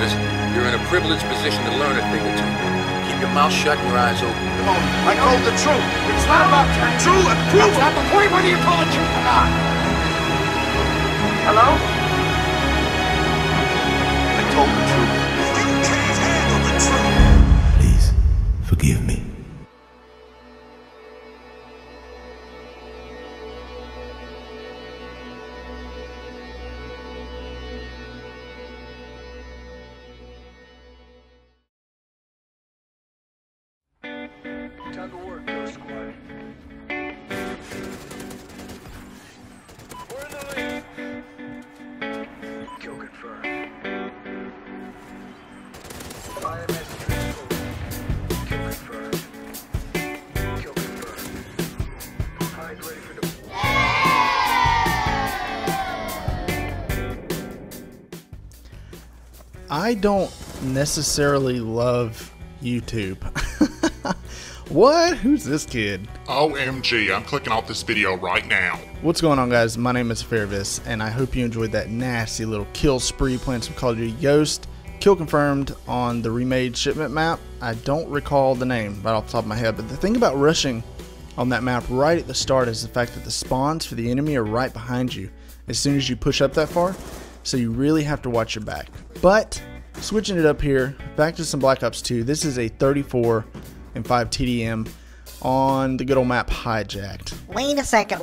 Listen, you're in a privileged position to learn a thing or two. Keep your mouth shut and your eyes open. Come on, I told the truth. It's not about true and prove. It's not the point whether you call it truth or not. Hello? I told the truth. You can't handle the truth. Please, forgive me. Time to work, Ghost Squad. We're in the lead. Kill confirmed. IMS control. Kill confirmed. Kill confirmed. Hide ready for deployment. I don't necessarily love YouTube. What? Who's this kid? OMG, I'm clicking off this video right now. What's going on, guys? My name is Fairvis, and I hope you enjoyed that nasty little kill spree playing some Call of Duty Ghost. Kill confirmed on the remade shipment map. I don't recall the name right off the top of my head, but the thing about rushing on that map right at the start is the fact that the spawns for the enemy are right behind you as soon as you push up that far, so you really have to watch your back. But switching it up here, back to some Black Ops 2. This is a 34 and 5 TDM on the good old map Hijacked. Wait a second.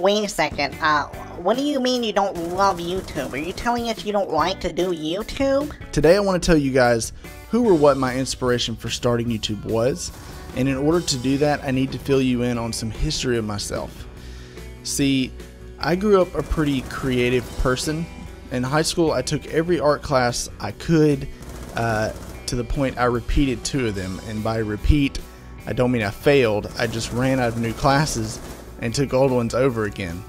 What do you mean you don't love YouTube? Are you telling us you don't like to do YouTube? Today I want to tell you guys who or what my inspiration for starting YouTube was, and in order to do that I need to fill you in on some history of myself. See, I grew up a pretty creative person. In high school I took every art class I could to the point I repeated 2 of them, and by repeat I don't mean I failed, I just ran out of new classes and took old ones over again.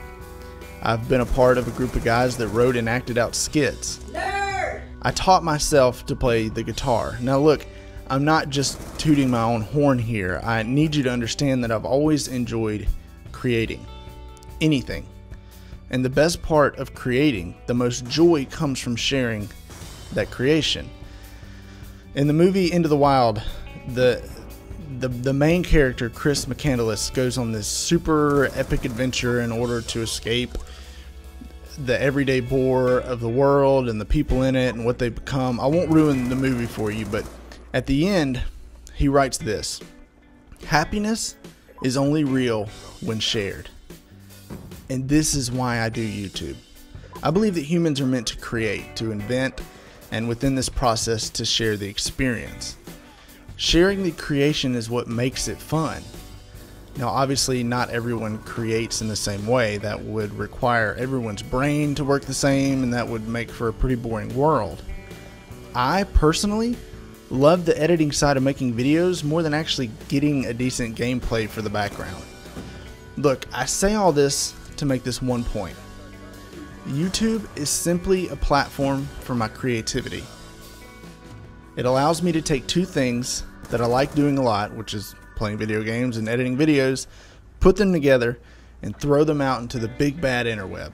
I've been a part of a group of guys that wrote and acted out skits. Nerd! I taught myself to play the guitar. Now look, I'm not just tooting my own horn here. I need you to understand that I've always enjoyed creating anything. And the best part of creating, the most joy, comes from sharing that creation. In the movie Into the Wild, the main character, Chris McCandless, goes on this super epic adventure in order to escape the everyday bore of the world and the people in it and what they become. I won't ruin the movie for you, but at the end, he writes this: "Happiness is only real when shared." And this is why I do YouTube. I believe that humans are meant to create, to invent, and within this process to share the experience. Sharing the creation is what makes it fun. Now obviously not everyone creates in the same way. That would require everyone's brain to work the same, and that would make for a pretty boring world. I personally love the editing side of making videos more than actually getting a decent gameplay for the background. Look, I say all this to make this one point. YouTube is simply a platform for my creativity. It allows me to take 2 things that I like doing a lot, which is playing video games and editing videos, put them together, and throw them out into the big bad interweb.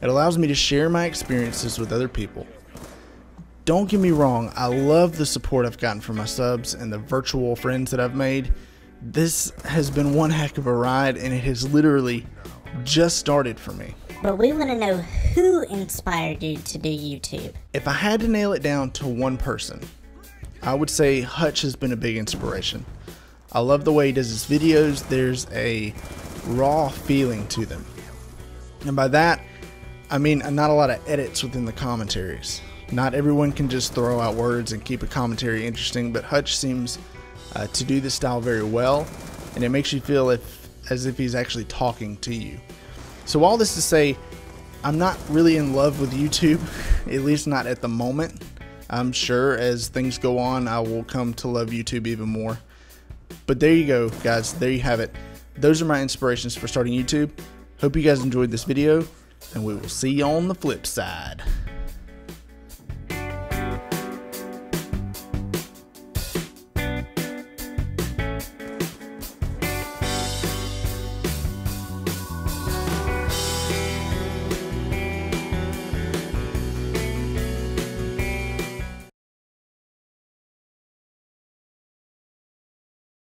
It allows me to share my experiences with other people. Don't get me wrong, I love the support I've gotten from my subs and the virtual friends that I've made. This has been one heck of a ride, and it has literally just started for me. But we want to know who inspired you to do YouTube. If I had to nail it down to one person, I would say Hutch has been a big inspiration. I love the way he does his videos. There's a raw feeling to them. And by that, I mean not a lot of edits within the commentaries. Not everyone can just throw out words and keep a commentary interesting, but Hutch seems to do this style very well, and it makes you feel as if he's actually talking to you. So all this to say, I'm not really in love with YouTube, at least not at the moment. I'm sure as things go on, I will come to love YouTube even more. But there you go, guys. There you have it. Those are my inspirations for starting YouTube. Hope you guys enjoyed this video, and we will see you on the flip side.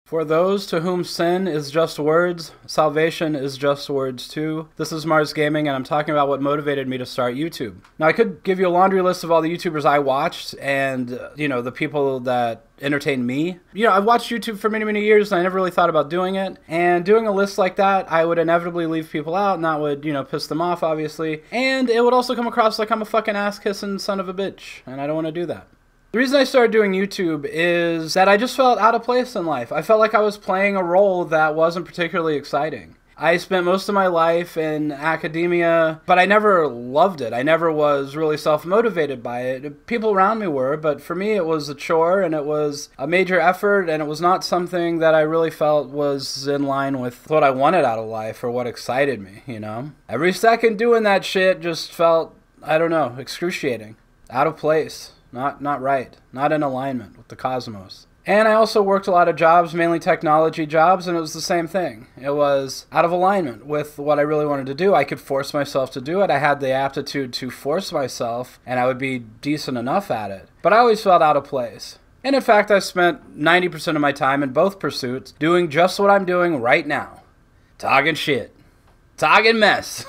For those to whom sin is just words, salvation is just words too. This is Mars Gaming, and I'm talking about what motivated me to start YouTube. Now, I could give you a laundry list of all the YouTubers I watched and, the people that entertain me. I've watched YouTube for many, many years, and I never really thought about doing it. And doing a list like that, I would inevitably leave people out, and that would, piss them off, obviously. And it would also come across like I'm a fucking ass-kissing son of a bitch, and I don't want to do that. The reason I started doing YouTube is that I just felt out of place in life. I felt like I was playing a role that wasn't particularly exciting. I spent most of my life in academia, but I never loved it. I never was really self-motivated by it. People around me were, but for me it was a chore and it was a major effort, and it was not something that I really felt was in line with what I wanted out of life or what excited me, Every second doing that shit just felt, excruciating, out of place. Not right, not in alignment with the cosmos. And I also worked a lot of jobs, mainly technology jobs, and it was the same thing. It was out of alignment with what I really wanted to do. I could force myself to do it. I had the aptitude to force myself, and I would be decent enough at it. But I always felt out of place. And in fact, I spent 90% of my time in both pursuits doing just what I'm doing right now. Talking shit. Talking mess.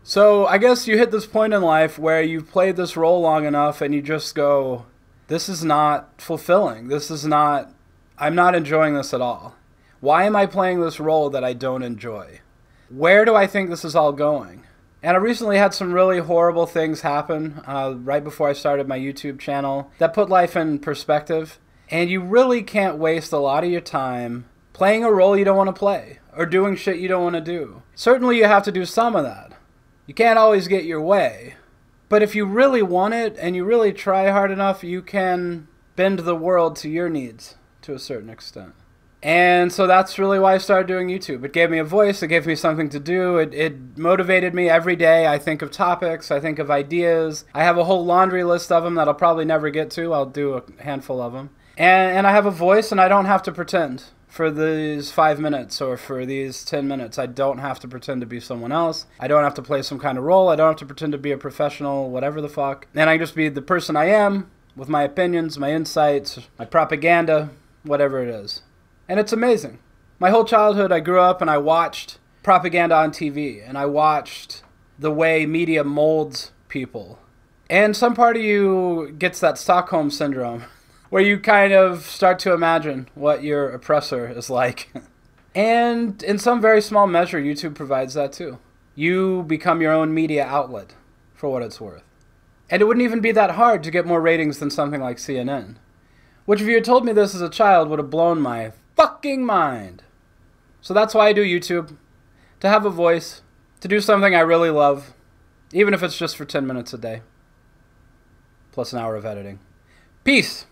So I guess you hit this point in life where you've played this role long enough and you just go, this is not fulfilling. I'm not enjoying this at all. Why am I playing this role that I don't enjoy? Where do I think this is all going? And I recently had some really horrible things happen right before I started my YouTube channel that put life in perspective. And you really can't waste a lot of your time playing a role you don't want to play or doing shit you don't want to do. Certainly you have to do some of that. You can't always get your way, but if you really want it and you really try hard enough, you can bend the world to your needs to a certain extent. And so that's really why I started doing YouTube. It gave me a voice, it gave me something to do, it motivated me every day. I think of topics, I think of ideas. I have a whole laundry list of them that I'll probably never get to. I'll do a handful of them. And I have a voice and I don't have to pretend. For these 5 minutes or for these 10 minutes, I don't have to pretend to be someone else. I don't have to play some kind of role. I don't have to pretend to be a professional, whatever the fuck. And I can just be the person I am with my opinions, my insights, my propaganda, whatever it is. And it's amazing. My whole childhood, I grew up and I watched propaganda on TV, and I watched the way media molds people. And some part of you gets that Stockholm syndrome, where you kind of start to imagine what your oppressor is like. And in some very small measure, YouTube provides that too. You become your own media outlet, for what it's worth. And it wouldn't even be that hard to get more ratings than something like CNN. Which, if you had told me this as a child, would have blown my fucking mind. So that's why I do YouTube. To have a voice. To do something I really love. Even if it's just for 10 minutes a day. Plus an hour of editing. Peace!